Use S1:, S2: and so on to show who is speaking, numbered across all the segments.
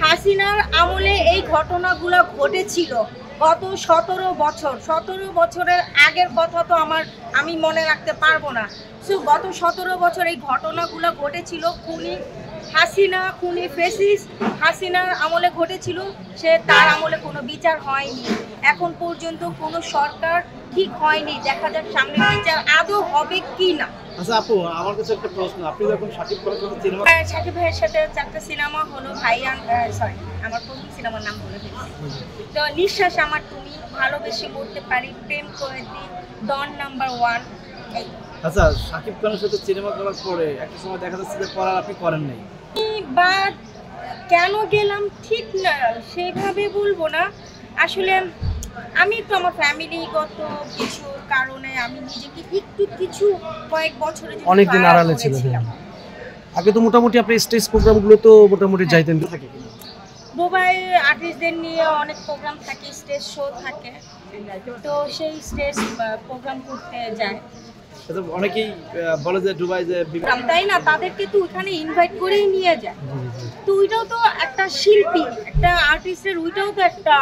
S1: হাসিনার আমলে এই ঘটনাগুলো ঘটেছিল গত 17 বছরের আগের কথা তো আমি মনে রাখতে পারবো না। সো গত 17 বছর এই ঘটনাগুলো ঘটেছিল, খুনি ফেসিস হাসিনার আমলে ঘটেছিল। তার আমলে কোনো বিচার হয়নি, এখন পর্যন্ত কোনো সরকার ঠিক হয়নি। দেখা যাক সামনে বিচার আদৌ হবে কি না।
S2: আচ্ছা আপু, আমার কাছে একটা প্রশ্ন, আপনি যখন সাকিব খানের সাথে সিনেমা
S1: সাকিব ভাইয়ের সাথে 4টা সিনেমা হলো, আমার প্রথম সিনেমার নাম বলে ফেলছি তো, নিঃশ্বাস আমার তুমি, ভালোবেসে মরতে পারি, প্রেম করে দিই, ডন নাম্বার 1।
S2: আচ্ছা, সাকিব খানের সাথে সিনেমা করার পরে একটা সময় দেখা যাচ্ছে যে পড়ার আপনি করেন নাই,
S1: বা কেন গেলাম ঠিক না সেভাবে বলবো না। আসলে আমি তো আমার ফ্যামিলিগত কিছু কারণে আমি নিজেকে কিছু কয়েক বছরের জন্য
S3: অনেকদিন আড়ালে ছিলাম। আগে তো মোটামুটি আপনি স্টেজ প্রোগ্রামগুলো তো মোটামুটি যাইতেন থাকে কিনা?
S1: দুবাই আর্টিস্টদের নিয়ে অনেক প্রোগ্রাম থাকে, স্টেজ শো থাকে, তো সেই স্টেজ প্রোগ্রাম করতে যায়।
S2: অনেকেই বলে যে দুবাই যে
S1: তাই না, তাদেরকে তো ওখানে ইনভাইট করেই নিয়ে যায়। তো ওইটাও তো একটা শিল্পী, একটা আর্টিস্টের ওইটাও তো একটা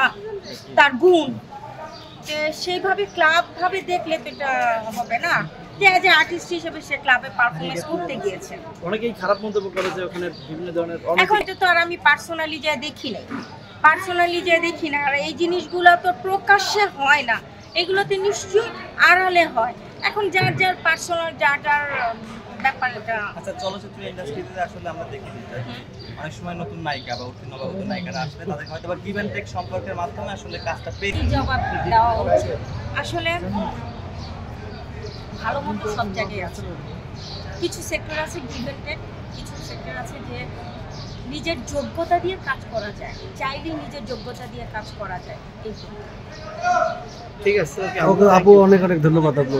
S1: তার গুণ। সেইভাবে ক্লাব ভাবে দেখলে তো এটা হবে না যে আর্টিস্ট হিসেবে সে ক্লাবে পারফরমেন্স করতে গিয়েছে।
S2: অনেকেই খারাপ মন্তব্য করে যে ওখানে বিভিন্ন ধরনের
S1: এখন এটা তো আর আমি পার্সোনালি যে দেখি না, আর এই জিনিসগুলো তো প্রকাশ্যে হয় না, এগুলোতে নিশ্চয়ই আড়ালে হয়। এখন যার পার্সোনাল যার ব্যাপার এটা।
S4: আচ্ছা, চলচ্চিত্র ইন্ডাস্ট্রিতে আসলে আমরা দেখি অনেক সময় নতুন নায়িকা বা নবাগত নায়িকারা আসলে তাদেরকে হয়তো বা গিভ অ্যান্ড টেক সম্পর্কের মাধ্যমে আসলে কাজটা পেয়ে
S1: জবাব দেওয়া উচিত। আসলে ভালো মন্দ সব জায়গায় আছে, কিছু সেক্টর আছে গিভ অ্যান্ড টেক, কিছু সেক্টর আছে যে নিজের যোগ্যতা দিয়ে কাজ করা যায়, চাইলেই নিজের যোগ্যতা দিয়ে কাজ করা যায়।
S2: ঠিক আছে,
S3: ওকে আপু, অনেক অনেক ধন্যবাদ আপু।